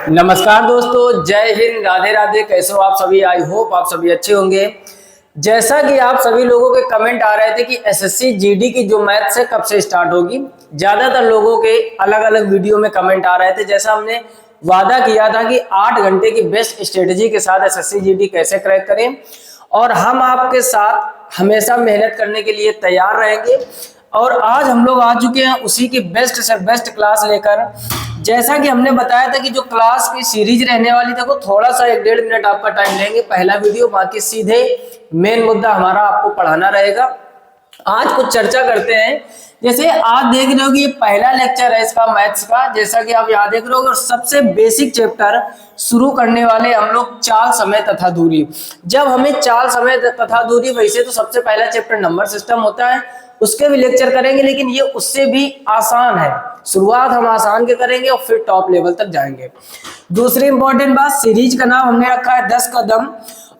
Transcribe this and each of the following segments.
नमस्कार दोस्तों, जय हिंद, राधे राधे। कैसे हो आप सभी? आई होप आप सभी अच्छे होंगे। जैसा कि आप सभी लोगों के कमेंट आ रहे थे कि एसएससी जीडी की जो मैथ्स है कब से स्टार्ट होगी, ज्यादातर लोगों के अलग अलग वीडियो में कमेंट आ रहे थे। जैसा हमने वादा किया था कि 8 घंटे की बेस्ट स्ट्रेटेजी के साथ एसएससी जीडी कैसे क्रैक करें, और हम आपके साथ हमेशा मेहनत करने के लिए तैयार रहेंगे। और आज हम लोग आ चुके हैं उसी की बेस्ट से बेस्ट क्लास लेकर। जैसा कि हमने बताया था कि जो क्लास की सीरीज रहने वाली थी वो थोड़ा सा 1-1.5 मिनट आपका टाइम लेंगे, पहला वीडियो, बाकी सीधे मेन मुद्दा हमारा आपको पढ़ाना रहेगा। आज कुछ चर्चा करते हैं। जैसे आज देख रहे हो कि ये पहला लेक्चर है इसका मैथ्स का, जैसा कि आप यहाँ देख रहे हो। और सबसे बेसिक चैप्टर शुरू करने वाले हम लोग चाल, समय तथा दूरी। जब हमें चाल, समय तथा दूरी, वैसे तो सबसे पहला चैप्टर नंबर सिस्टम होता है, उसके भी लेक्चर करेंगे, लेकिन ये उससे भी आसान है। शुरुआत हम आसान के करेंगे और फिर टॉप लेवल तक जाएंगे। दूसरी इंपॉर्टेंट बात, सीरीज का नाम हमने रखा है 10 कदम,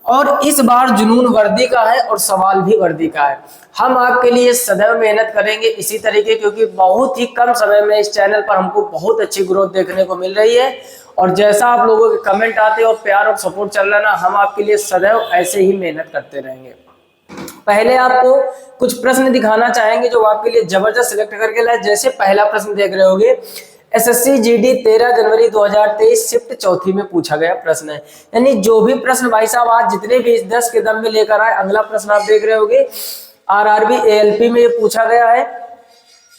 और इस बार जुनून वर्दी का है और सवाल भी वर्दी का है। हम आपके लिए सदैव मेहनत करेंगे इसी तरीके, क्योंकि बहुत ही कम समय में इस चैनल पर हमको बहुत अच्छी ग्रोथ देखने को मिल रही है। और जैसा आप लोगों के कमेंट आते और प्यार और सपोर्ट चल रहा है ना, हम आपके लिए सदैव ऐसे ही मेहनत करते रहेंगे। पहले आपको कुछ प्रश्न दिखाना चाहेंगे जो आपके लिए जबरदस्त सिलेक्ट करके लाए। जैसे पहला प्रश्न देख रहे होगे, एसएससी जीडी 13 जनवरी 2023 शिफ्ट चौथी में पूछा गया प्रश्न है। यानी जो भी प्रश्न भाई साहब आज जितने भी इस 10 के दम में लेकर आए, अगला प्रश्न आप देख रहे होगे आरआरबी एएलपी में ये पूछा गया है।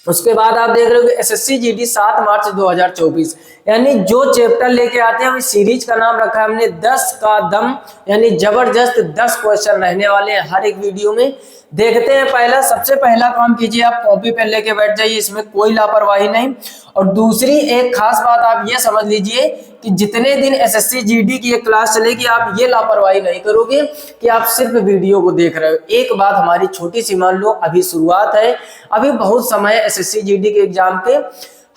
उसके बाद आप देख रहे हो एसएससी जीडी 7 मार्च 2024। यानी जो चैप्टर लेके आते हैं, सीरीज का नाम रखा है हमने 10 का दम, यानी जबरदस्त 10 क्वेश्चन रहने वाले हैं हर एक वीडियो में। देखते हैं। पहला, सबसे पहला काम कीजिए, आप कॉपी पेन लेके बैठ जाइए, इसमें कोई लापरवाही नहीं। और दूसरी एक खास बात आप ये समझ लीजिए कि जितने दिन एसएससी जीडी की एक क्लास चलेगी, आप ये लापरवाही नहीं करोगे कि आप सिर्फ वीडियो को देख रहे हो। एक बात हमारी छोटी सी मान लो, अभी शुरुआत है, अभी बहुत समय है एसएससी जीडी के एग्जाम पे।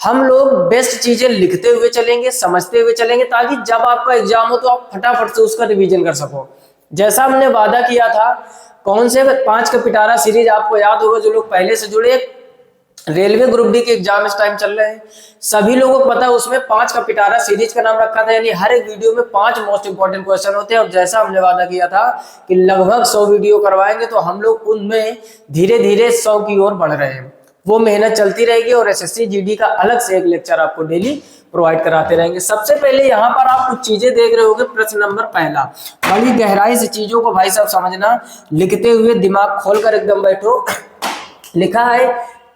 हम लोग बेस्ट चीजें लिखते हुए चलेंगे, समझते हुए चलेंगे, ताकि जब आपका एग्जाम हो तो आप फटाफट से उसका रिवीजन कर सको। जैसा हमने वादा किया था, कौन से 5 का पिटारा सीरीज आपको याद होगा, जो लोग पहले से जुड़े। रेलवे ग्रुप डी के एग्जाम इस टाइम चल रहे हैं, सभी लोगों को पता है। उसमें 5 का पिटारा सीरीज का नाम रखा था, यानी हर एक वीडियो में 5 मोस्ट इंपॉर्टेंट क्वेश्चन होते हैं। और जैसा हमने वादा किया था कि लगभग 100 वीडियो करवाएंगे, तो हम लोग उनमें धीरे धीरे 100 की ओर बढ़ रहे हैं। वो मेहनत चलती रहेगी और एसएससी जीडी का अलग से एक लेक्चर आपको डेली प्रोवाइड कराते रहेंगे। सबसे पहले यहाँ पर आप कुछ चीजें देख रहे होंगे। प्रश्न नंबर पहला, बड़ी गहराई से चीजों को भाई साहब समझना, लिखते हुए दिमाग खोलकर एकदम बैठो। लिखा है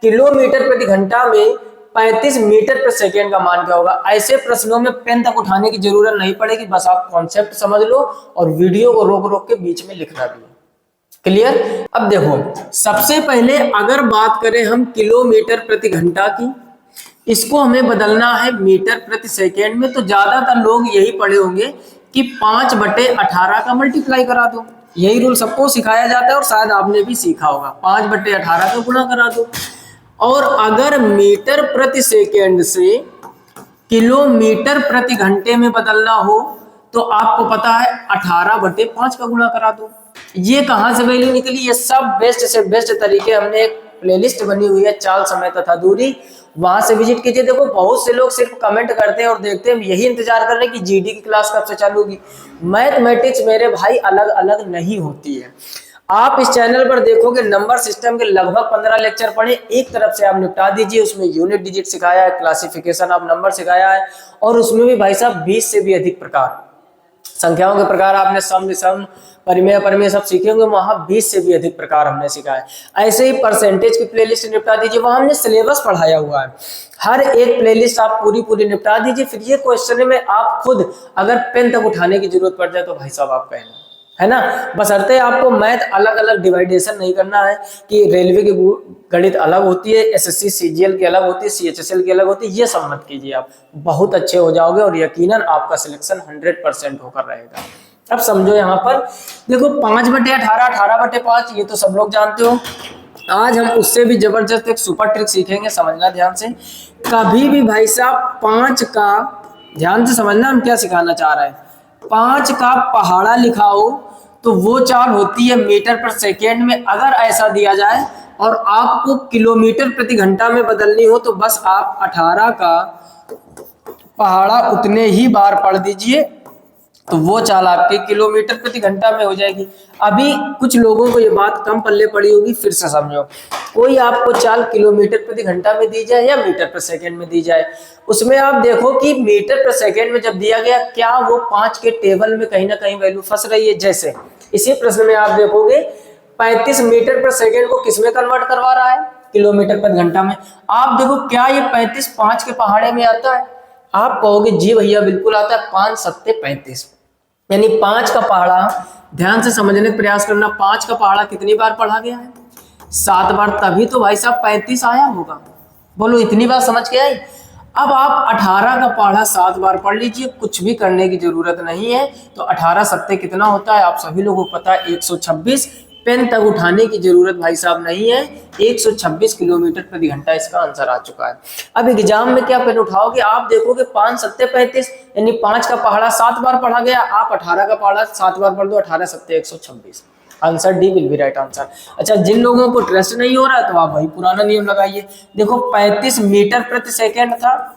किलोमीटर प्रति घंटा में 35 मीटर प्रति सेकेंड का मान क्या होगा। ऐसे प्रश्नों में पेन तक उठाने की जरूरत नहीं पड़ेगी, बस आप कॉन्सेप्ट समझ लो और वीडियो को रोक रोक के बीच में लिखना भी है। क्लियर? अब देखो, सबसे पहले अगर बात करें हम किलोमीटर प्रति घंटा की, इसको हमें बदलना है मीटर प्रति सेकेंड में। तो ज्यादातर लोग यही पढ़े होंगे कि 5/18 का मल्टीप्लाई करा दो। यही रूल सबको सिखाया जाता है और शायद आपने भी सीखा होगा। 5/18 का गुणा करा दो। और अगर मीटर प्रति सेकेंड से किलोमीटर प्रति घंटे में बदलना हो, तो आपको पता है 18/5 का गुणा करा दो। ये कहां से वैल्यू निकली? ये सब बेस्ट से बेस्ट तरीके, हमने एक प्लेलिस्ट बनी हुई है चाल, समय तथा दूरी, वहां से विजिट कीजिए। देखो, बहुत से लोग सिर्फ कमेंट करते हैं और देखते हैं, यही इंतजार कर रहे हैं कि जीडी की क्लास कब से चालू होगी। मैथमेटिक्स मेरे भाई अलग अलग नहीं होती है। आप इस चैनल पर देखोगे नंबर सिस्टम के लगभग 15 लेक्चर पढ़े, एक तरफ से आप निपटा दीजिए। उसमें यूनिट डिजिट सिखाया है, क्लासिफिकेशन ऑफ नंबर सिखाया है, और उसमें भी भाई साहब 20 से भी अधिक प्रकार, संख्याओं के प्रकार आपने सम विषम परिमेय अपरिमेय सब सीखे होंगे, वहां 20 से भी अधिक प्रकार हमने सिखाया है। ऐसे ही परसेंटेज की प्लेलिस्ट निपटा दीजिए, वहां हमने सिलेबस पढ़ाया हुआ है। हर एक प्लेलिस्ट आप पूरी निपटा दीजिए। फिर ये क्वेश्चन में आप खुद अगर पेन तक उठाने की जरूरत पड़ जाए तो भाई साहब आप कहना, है ना। बशर्ते आपको मैथ अलग अलग डिवाइडेशन नहीं करना है कि रेलवे की गणित अलग होती है, एसएससी सीजीएल की अलग होती है, सीएचएसएल की अलग होती है, ये सब मत कीजिए। आप बहुत अच्छे हो जाओगे और यकीनन आपका सिलेक्शन 100% होकर रहेगा। अब समझो, यहाँ पर देखो 5/18, 18/5, ये तो सब लोग जानते हो। आज हम उससे भी जबरदस्त एक सुपर ट्रिक सीखेंगे, समझना ध्यान से। कभी भी भाई साहब 5 का, ध्यान से समझना हम क्या सिखाना चाह रहे हैं। 5 का पहाड़ा लिखा हो तो वो चाल होती है मीटर पर सेकेंड में। अगर ऐसा दिया जाए और आपको किलोमीटर प्रति घंटा में बदलनी हो, तो बस आप 18 का पहाड़ा उतने ही बार पढ़ दीजिए तो वो चाल आपके किलोमीटर प्रति घंटा में हो जाएगी। अभी कुछ लोगों को ये बात कम पल्ले पड़ी होगी, फिर से समझो। कोई आपको चाल किलोमीटर प्रति घंटा में दी जाए या मीटर पर सेकंड में दी जाए, उसमें आप देखो कि मीटर पर सेकंड में जब दिया गया, क्या वो 5 के टेबल में कहीं ना कहीं वैल्यू फंस रही है। जैसे इसी प्रश्न में आप देखोगे 35 मीटर पर सेकंड को किसमें कन्वर्ट करवा रहा है, किलोमीटर प्रति घंटा में। आप देखो क्या ये 35 5 के पहाड़े में आता है, आप कहोगे जी भैया बिल्कुल आता है। 5 सत्ते 35, यानी 5 का पहाड़ा, ध्यान से समझने का प्रयास करना, 5 का पहाड़ा कितनी बार पढ़ा गया है, 7 बार, तभी तो भाई साहब 35 आया होगा। बोलो इतनी बार समझ के आई। अब आप 18 का पहाड़ा 7 बार पढ़ लीजिए, कुछ भी करने की जरूरत नहीं है। तो 18 सत्ते कितना होता है, आप सभी लोगों को पता है 126। पेन तक उठाने की जरूरत भाई साहब नहीं है, 126 किलोमीटर प्रति घंटा इसका आंसर आ चुका है। अब एग्जाम में क्या पेन उठाओगे, आप देखोगे 5 सत्ते 35, यानी 5 का पहाड़ा 7 बार पढ़ा गया, आप 18 का पहाड़ा 7 बार पढ़ दो, 18 सत्ते 126। Answer D will be right answer. अच्छा, जिन लोगों को ट्रस्ट नहीं हो रहा तो आप वही पुराना नियम लगाइए। देखो 35 मीटर प्रति सेकेंड था,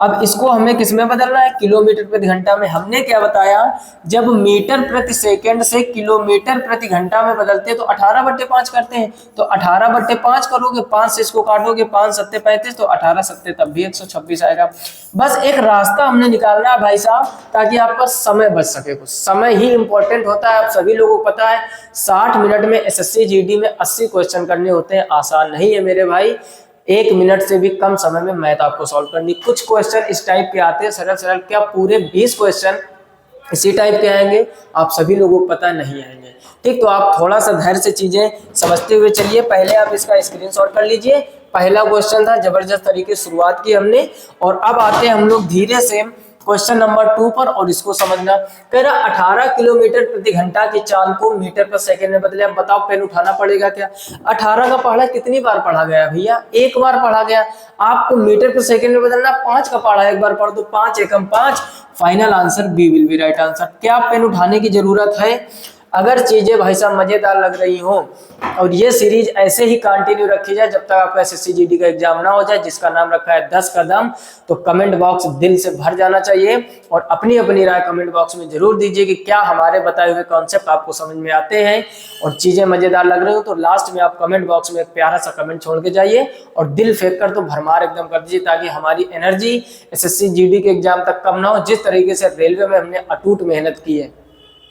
अब इसको हमें किसमें बदलना है, किलोमीटर प्रति घंटा में। हमने क्या बताया, जब मीटर प्रति सेकंड से किलोमीटर प्रति घंटा में बदलते हैं तो 18/5 करते हैं। तो 18/5 करोगे, 5 से इसको काटोगे, 5 सत्ते 35, तो 18 सत्ते तब भी 126 आएगा। बस एक रास्ता हमने निकालना है भाई साहब, ताकि आपका समय बच सके। कुछ समय ही इंपॉर्टेंट होता है, आप सभी लोगों को पता है। 60 मिनट में एसएससी जीडी में 80 क्वेश्चन करने होते हैं, आसान नहीं है मेरे भाई। 1 मिनट से भी कम समय में मैथ आपको सॉल्व करनी। कुछ क्वेश्चन इस टाइप के आते हैं सरल सरल, क्या पूरे 20 क्वेश्चन इसी टाइप के आएंगे, आप सभी लोगों को पता नहीं आएंगे। ठीक, तो आप थोड़ा सा धैर्य से चीजें समझते हुए चलिए। पहले आप इसका स्क्रीनशॉट कर लीजिए। पहला क्वेश्चन था, जबरदस्त तरीके से शुरुआत की हमने, और अब आते हैं हम लोग धीरे से क्वेश्चन नंबर 2 पर, और इसको समझना। कह रहा 18 किलोमीटर प्रति घंटा की चाल को मीटर पर सेकंड में बदले। अब बताओ पेन उठाना पड़ेगा क्या। 18 का पहाड़ा कितनी बार पढ़ा गया भैया, 1 बार पढ़ा गया। आपको मीटर पर सेकंड में बदलना, 5 का पहाड़ा 1 बार पढ़ दो, 5 एकम 5। Final answer B will be right answer. क्या पेन उठाने की जरूरत है। अगर चीजें भाई साहब मजेदार लग रही हो और ये सीरीज ऐसे ही कंटिन्यू रखी जाए जब तक आपका एसएससी जीडी का एग्जाम ना हो जाए, जिसका नाम रखा है 10 कदम, तो कमेंट बॉक्स दिल से भर जाना चाहिए। और अपनी अपनी राय कमेंट बॉक्स में जरूर दीजिए कि क्या हमारे बताए हुए कॉन्सेप्ट आपको समझ में आते हैं और चीजें मजेदार लग रही हो। तो लास्ट में आप कमेंट बॉक्स में एक प्यारा सा कमेंट छोड़ के जाइए और दिल फेंक कर तो भरमार एकदम कर दीजिए, ताकि हमारी एनर्जी एसएससी जीडी के एग्जाम तक कम ना हो। जिस तरीके से रेलवे में हमने अटूट मेहनत की है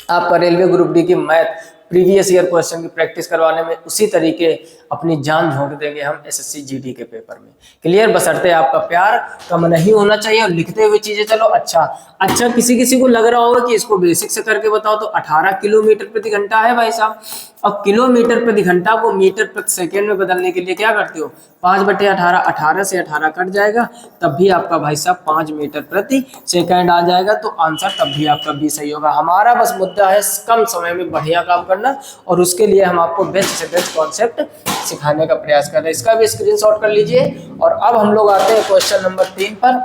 आपका रेलवे ग्रुप डी की मैथ प्रीवियस ईयर क्वेश्चन की प्रैक्टिस करवाने में, उसी तरीके अपनी जान झोंक देंगे हम एसएससी जीडी के पेपर में। क्लियर, बशर्ते आपका प्यार कम नहीं होना चाहिए और लिखते हुए चीजें चलो। अच्छा किसी किसी को लग रहा होगा कि इसको बेसिक से करके बताओ, तो 18 किलोमीटर प्रति घंटा है भाई साहब। अब किलोमीटर प्रति घंटा को मीटर प्रति सेकेंड में बदलने के लिए क्या करते हो, 5/18, 18 से 18 कट जाएगा, तब भी आपका भाई साहब 5 मीटर प्रति सेकेंड आ जाएगा। तो आंसर तब भी आपका बी सही होगा। हमारा बस मुद्दा है कम समय में बढ़िया काम करना, और उसके लिए हम आपको बेस्ट से बेस्ट कॉन्सेप्ट सिखाने का प्रयास कर रहे हैं। इसका भी स्क्रीनशॉट कर लीजिए। और अब हम लोग आते हैं क्वेश्चन नंबर 3 पर।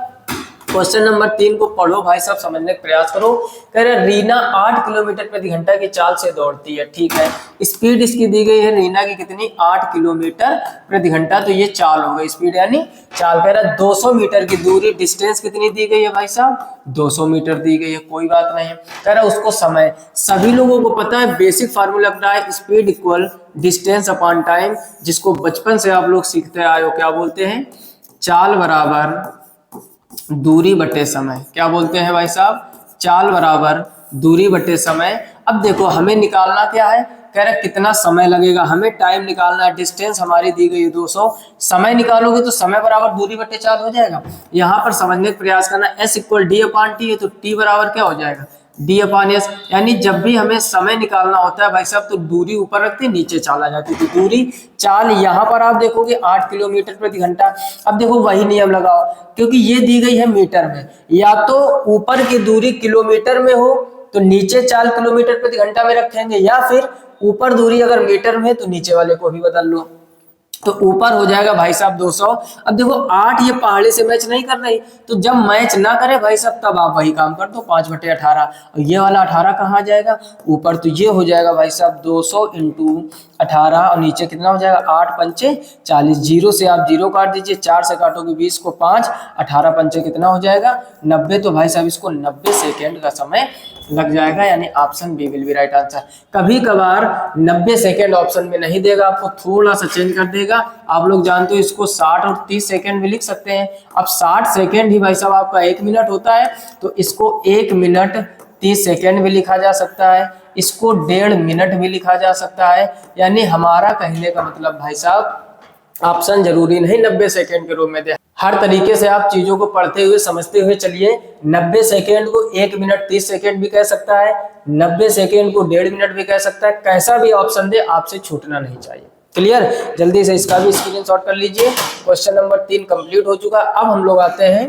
क्वेश्चन नंबर 3 को पढ़ो भाई साहब, समझने का प्रयास करो। कह रहे रीना 8 किलोमीटर प्रति घंटा की चाल से दौड़ती है। ठीक है, स्पीड इसकी दी गई है रीना की कितनी, 8 किलोमीटर प्रति घंटा। तो ये चाल हो गई, स्पीड यानी चाल। कह रहा 200 मीटर की दूरी, डिस्टेंस कितनी दी गई है भाई साहब, 200 मीटर दी गई है, कोई बात नहीं है। कह रहा उसको समय, सभी लोगों को पता है बेसिक फार्मूला अपना है, speed equal distance upon time, जिसको बचपन से आप लोग सीखते आए हो। क्या बोलते हैं, चाल बराबर दूरी बटे समय। क्या बोलते हैं भाई साहब, चाल बराबर दूरी बटे समय। अब देखो हमें निकालना क्या है, कह रहे कितना समय लगेगा, हमें टाइम निकालना है। डिस्टेंस हमारी दी गई है 200, समय निकालोगे तो समय बराबर दूरी बटे चाल हो जाएगा। यहाँ पर समझने का प्रयास करना, S इक्वल डी अपान टी है, तो टी बराबर क्या हो जाएगा, डी अपान एस। यानी जब भी हमें समय निकालना होता है भाई साहब, तो दूरी ऊपर रखते नीचे चाल आ जाती है। तो दूरी चाल यहाँ पर आप देखोगे 8 किलोमीटर प्रति घंटा। अब देखो वही नियम लगाओ, क्योंकि ये दी गई है मीटर में, या तो ऊपर की दूरी किलोमीटर में हो तो नीचे चाल किलोमीटर प्रति घंटा में रखेंगे, या फिर ऊपर दूरी अगर मीटर में है तो नीचे वाले को भी बदल लो। तो ऊपर हो जाएगा भाई साहब 200। अब देखो 8 ये पहाड़ी से मैच नहीं कर रही, तो जब मैच ना करे भाई साहब तब आप वही काम कर दो 5/18, और ये वाला 18 कहाँ जाएगा ऊपर, तो ये हो जाएगा भाई साहब 200 इंटू 18, और नीचे कितना हो जाएगा 8 पंचे 40, जीरो से आप जीरो काट दीजिए, 4 से काटोगे 20 को 5, 18 पंचे कितना हो जाएगा 90। तो भाई साहब इसको 90 सेकेंड का समय लग जाएगा, यानी option B will be right answer. कभी कभार 90 सेकेंड ऑप्शन में नहीं देगा, आपको थोड़ा सा चेंज कर देगा। आप लोग जानते हो इसको 60 और 30 सेकेंड भी लिख सकते हैं। अब 60 सेकेंड ही भाई साहब आपका 1 मिनट होता है, तो इसको 1 मिनट 30 सेकेंड भी लिखा जा सकता है, इसको 1.5 मिनट भी लिखा जा सकता है। यानी हमारा कहने का मतलब भाई साहब ऑप्शन जरूरी नहीं 90 सेकेंड के रूप में दे, हर तरीके से आप चीजों को पढ़ते हुए समझते हुए चलिए। 90 सेकेंड को 1 मिनट 30 सेकेंड भी कह सकता है, 90 सेकेंड को 1.5 मिनट भी कह सकता है, कैसा भी ऑप्शन दे आपसे छूटना नहीं चाहिए। क्लियर, जल्दी से इसका भी स्क्रीनशॉट कर लीजिए। क्वेश्चन नंबर 3 कंप्लीट हो चुका। अब हम लोग आते हैं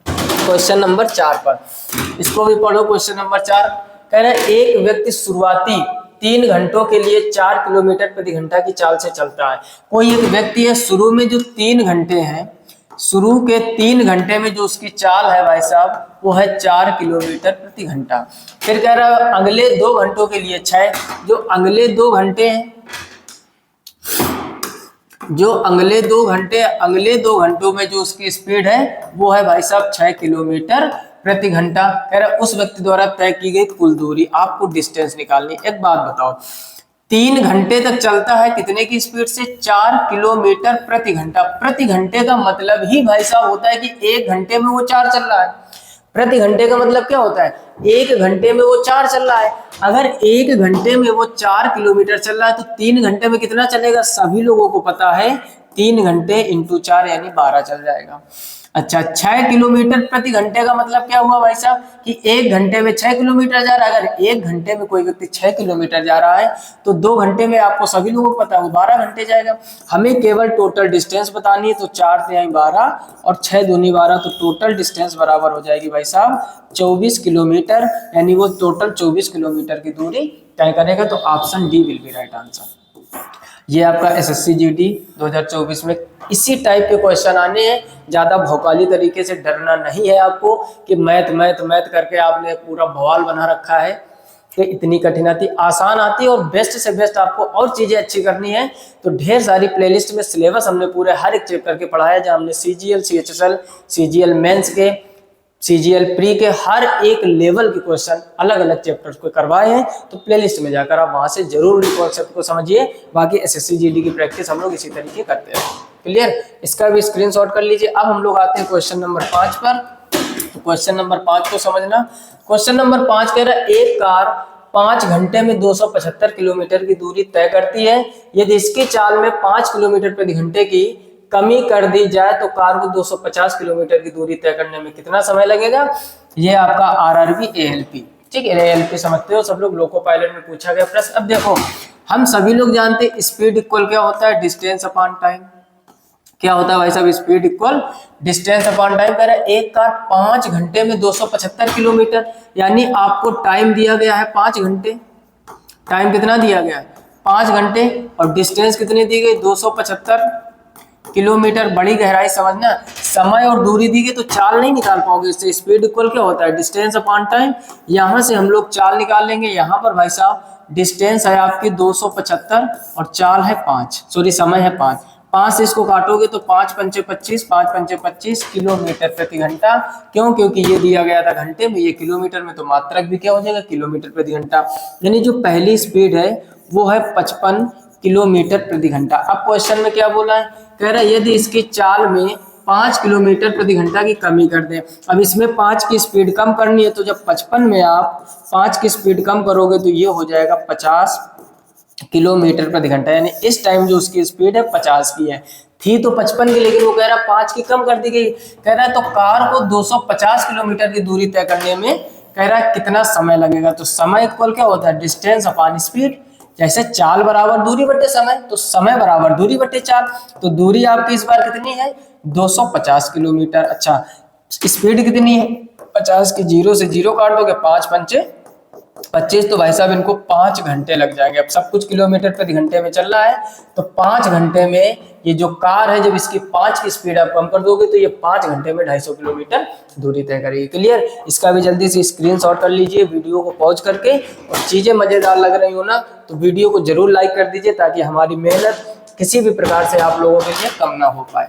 क्वेश्चन नंबर 4 पर, इसको भी पढ़ो। क्वेश्चन नंबर 4 कह रहे हैं एक व्यक्ति शुरुआती 3 घंटों के लिए 4 किलोमीटर प्रति घंटा की चाल से चलता है। कोई एक व्यक्ति है, शुरू में जो 3 घंटे हैं, शुरू के 3 घंटे में जो उसकी चाल है भाई साहब वो है 4 किलोमीटर प्रति घंटा। फिर कह रहा है अगले 2 घंटों के लिए 6, जो अगले 2 घंटे हैं, जो अगले 2 घंटों में जो उसकी स्पीड है वो है भाई साहब 6 किलोमीटर प्रति घंटा। कह रहा है उस व्यक्ति द्वारा तय की गई कुल दूरी, आपको डिस्टेंस निकालनी। एक बात बताओ, 3 घंटे तक चलता है कितने की स्पीड से 4 किलोमीटर प्रति घंटा। प्रति घंटे का मतलब ही भाई साहब होता है कि 1 घंटे में वो 4 चल रहा है। प्रति घंटे का मतलब क्या होता है, 1 घंटे में वो 4 चल रहा है। अगर 1 घंटे में वो 4 किलोमीटर चल रहा है तो 3 घंटे में कितना चलेगा, सभी लोगों को पता है 3 घंटे इंटू 4 यानी 12 चल जाएगा। अच्छा, 6 किलोमीटर प्रति घंटे का मतलब क्या हुआ भाई साहब कि 1 घंटे में 6 किलोमीटर जा रहा है। अगर 1 घंटे में कोई व्यक्ति 6 किलोमीटर जा रहा है तो 2 घंटे में आपको सभी लोगों को पता है वो 12 घंटे जाएगा। हमें केवल टोटल डिस्टेंस बतानी है, तो 4 तिहाई 12 और 6 दूनी 12, तो टोटल डिस्टेंस बराबर हो जाएगी भाई साहब 24 किलोमीटर, यानी वो टोटल 24 किलोमीटर की दूरी तय करेगा। तो option D will be right answer. ये आपका एसएससी जीडी 2024 में इसी टाइप के क्वेश्चन आने हैं। ज़्यादा भौकाली तरीके से डरना नहीं है आपको कि मैथ मैथ मैथ करके आपने पूरा बवाल बना रखा है कि इतनी कठिन आती, आसान आती है। और बेस्ट से बेस्ट आपको और चीज़ें अच्छी करनी है तो ढेर सारी प्लेलिस्ट में सिलेबस हमने पूरे हर एक चैप्टर के पढ़ाया, जहाँ हमने CGL CHSL CGL मेंस के CGL प्री के हर एक लेवल के क्वेश्चन अलग अलग चैप्टर्स को करवाए हैं। तो प्लेलिस्ट में जाकर आप वहां से जरूर कॉन्सेप्ट को समझिए। बाकी एसएससी जीडी की प्रैक्टिस हम लोग इसी तरीके करते हैं। क्लियर, इसका भी स्क्रीनशॉट कर लीजिए। अब हम लोग आते हैं क्वेश्चन नंबर 5 पर। तो क्वेश्चन नंबर 5 को समझना। क्वेश्चन नंबर 5 कह रहा है एक कार 5 घंटे में 275 किलोमीटर की दूरी तय करती है। यदि इसकी चाल में 5 किलोमीटर प्रति घंटे की कमी कर दी जाए तो कार को 250 किलोमीटर की दूरी तय करने में कितना समय लगेगा। ये आपका आरआरबी एएलपी, ठीक है, एएलपी समझते हो सब लोग, लोको पायलट में पूछा गया प्रश्न। अब देखो हम सभी लोग जानते हैं स्पीड इक्वल क्या होता है, डिस्टेंस अपॉन टाइम। क्या होता है भाई साहब, speed equal distance upon time. कह रहा है एक कार 5 घंटे में 275 किलोमीटर, यानी आपको टाइम दिया गया है 5 घंटे। टाइम कितना दिया गया है 5 घंटे, और डिस्टेंस कितनी दी गई 275 किलोमीटर। बड़ी गहराई समझना, समय और दूरी दी गई तो चाल नहीं निकाल पाओगे इससे। स्पीड इक्वल क्या होता है, डिस्टेंस अपॉन टाइम। यहां से हम लोग चाल निकाल लेंगे। यहाँ पर भाई साहब डिस्टेंस है आपकी 275 और चाल है 5, सॉरी समय है 5। 5 से इसको काटोगे तो 5 पंचे 25, 5 पंचे 25 किलोमीटर प्रति घंटा। क्यों, क्योंकि ये दिया गया था घंटे में, ये किलोमीटर में, तो मात्रक भी क्या हो जाएगा किलोमीटर प्रति घंटा। यानी जो पहली स्पीड है वो है 55 किलोमीटर प्रति घंटा। अब क्वेश्चन में क्या बोला है, कह रहा है यदि इसकी चाल में 5 किलोमीटर प्रति घंटा की कमी कर दें। अब इसमें 5 की स्पीड कम करनी है, तो जब 55 में आप 5 की स्पीड कम करोगे तो ये हो जाएगा 50 किलोमीटर प्रति घंटा। यानी इस टाइम जो उसकी स्पीड है 50 की है, थी तो 55 की, लेकिन वो कह रहा 5 की कम कर दी गई। कह रहा है तो कार को 250 किलोमीटर की दूरी तय करने में कह रहा है कितना समय लगेगा। तो समय इक्वल क्या होता है, डिस्टेंस अपॉन स्पीड। जैसे चाल बराबर दूरी बटे समय, तो समय बराबर दूरी बटे चाल। तो दूरी आपकी इस बार कितनी है 250 किलोमीटर। अच्छा, स्पीड कितनी है 50 की, 0 से 0 काट दोगे 5 पंचे 25 तो भाई साहब इनको 5 घंटे लग जाएंगे। अब सब कुछ किलोमीटर प्रति घंटे में चल रहा है, तो 5 घंटे में ये जो कार है, जब इसकी 5 की स्पीड आप कम कर दोगे तो ये 5 घंटे में 250 किलोमीटर दूरी तय करेगी। क्लियर? इसका भी जल्दी से स्क्रीनशॉट कर लीजिए वीडियो को पॉज करके, और चीजें मजेदार लग रही हो ना तो वीडियो को जरूर लाइक कर दीजिए, ताकि हमारी मेहनत किसी भी प्रकार से आप लोगों के लिए कम ना हो पाए।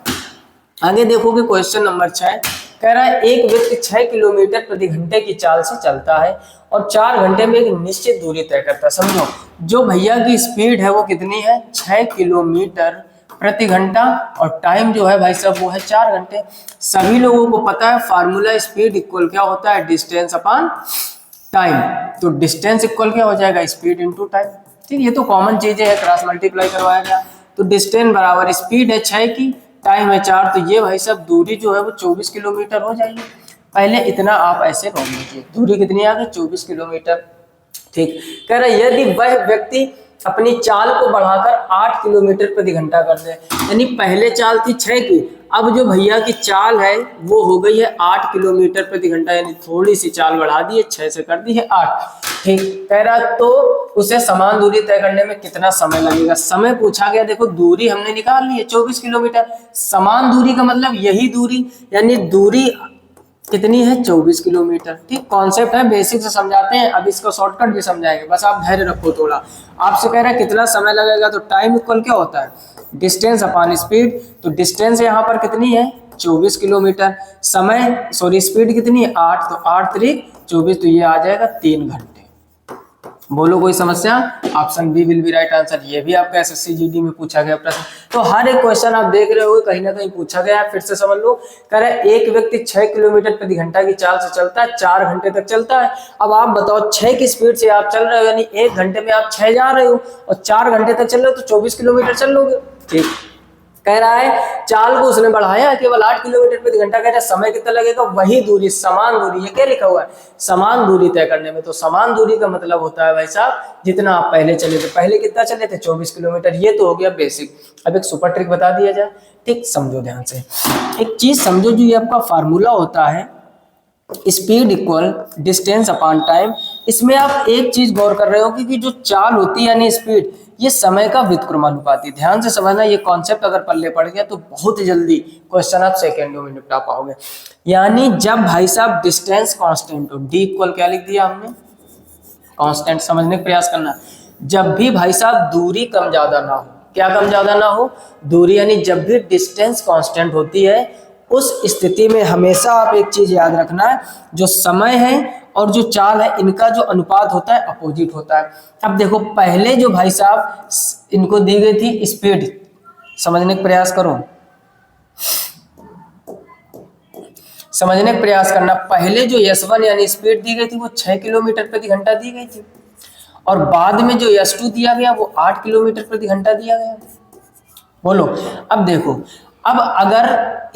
आगे देखोगे क्वेश्चन नंबर 6 कह रहा है एक व्यक्ति 6 किलोमीटर प्रति घंटे की चाल से चलता है और 4 घंटे में एक निश्चित दूरी तय करता है। समझो, जो भैया की स्पीड है वो कितनी है, 6 किलोमीटर प्रति घंटा, और टाइम जो है भाई साहब वो है 4 घंटे। सभी लोगों को पता है फार्मूला स्पीड इक्वल क्या होता है, डिस्टेंस अपॉन टाइम। तो डिस्टेंस इक्वल क्या हो जाएगा, स्पीड इनटू टाइम। ठीक, ये तो कॉमन चीजें है, क्रॉस मल्टीप्लाई करवाया गया। तो डिस्टेंस बराबर स्पीड है 6 की, टाइम है 4, तो ये भाई साहब दूरी जो है वो 24 किलोमीटर हो जाएगी। पहले इतना आप ऐसे रोक लीजिए, दूरी कितनी आ गई, 24 किलोमीटर। ठीक, कह रहा है यदि वह व्यक्ति अपनी चाल को बढ़ाकर 8 किलोमीटर प्रति घंटा कर दे, यानी पहले चाल थी 6 की, अब जो भैया की चाल है वो हो गई है 8 किलोमीटर प्रति घंटा, यानी थोड़ी सी चाल बढ़ा दी है, 6 से कर दी है 8। ठीक, कह रहा तो उसे समान दूरी तय करने में कितना समय लगेगा। समय पूछा गया, देखो दूरी हमने निकाल ली है 24 किलोमीटर, समान दूरी का मतलब यही दूरी, यानी दूरी कितनी है, 24 किलोमीटर। ठीक, कॉन्सेप्ट है, बेसिक से समझाते हैं, अब इसको शॉर्टकट भी समझाएंगे, बस आप धैर्य रखो थोड़ा। आपसे कह रहा है कितना समय लगेगा, तो टाइम इक्वल क्या होता है, डिस्टेंस अपॉन स्पीड। तो डिस्टेंस यहाँ पर कितनी है, 24 किलोमीटर, समय सॉरी स्पीड कितनी है 8, तो 8 3 24, तो ये आ जाएगा 3 घंटे। बोलो कोई समस्या? Option B will be right answer. ये भी आपका एसएससी जीडी में पूछा गया प्रश्न। तो हर एक क्वेश्चन आप देख रहे हो कहीं ना कहीं पूछा गया है, फिर से समझ लो। कह रहे एक व्यक्ति 6 किलोमीटर प्रति घंटा की चाल से चलता है, 4 घंटे तक चलता है। अब आप बताओ 6 की स्पीड से आप चल रहे हो, यानी 1 घंटे में आप 6 जा रहे हो, और 4 घंटे तक चल रहे हो तो 24 किलोमीटर चल लोगे। ठीक, कह रहा है चाल को उसने बढ़ाया केवल 8 किलोमीटर प्रति घंटा, कह रहा है समय कितना लगेगा, वही दूरी समान दूरी, ये क्या लिखा हुआ है, समान दूरी तय करने में। तो समान दूरी का मतलब होता है भाई साहब जितना आप पहले चले थे, पहले कितना चले थे 24 किलोमीटर। ये तो हो गया बेसिक। अब एक सुपर ट्रिक बता दिया जाए। ठीक, समझो ध्यान से, एक चीज समझो, जो ये आपका फार्मूला होता है speed equal distance upon time, इसमें आप एक चीज गौर कर रहे हो कि जो चाल होती है यानी स्पीड, ये समय का व्युत्क्रमानुपाती। ध्यान से समझना, ये कॉन्सेप्ट अगर पल्ले पड़ गया तो बहुत ही जल्दी क्वेश्चन आप सेकेंडों में निपटा पाओगे। यानी जब भाई साहब डिस्टेंस कांस्टेंट हो, डी इक्वल क्या लिख दिया हमने, कांस्टेंट। समझने का प्रयास करना, जब भी भाई साहब दूरी कम ज्यादा ना हो, क्या कम ज्यादा ना हो, दूरी, यानी जब भी डिस्टेंस कांस्टेंट होती है उस स्थिति में हमेशा आप एक चीज याद रखना है, जो समय है और जो चाल है इनका जो अनुपात होता है अपोजिट होता है। अब देखो पहले जो भाई साहब इनको दी गई थी स्पीड, समझने का प्रयास करो, समझने का प्रयास करना। पहले जो S1 यानी स्पीड दी गई थी वो 6 किलोमीटर प्रति घंटा दी गई थी, और बाद में जो S2 दिया गया वो 8 किलोमीटर प्रति घंटा दिया गया। बोलो, अब देखो, अब अगर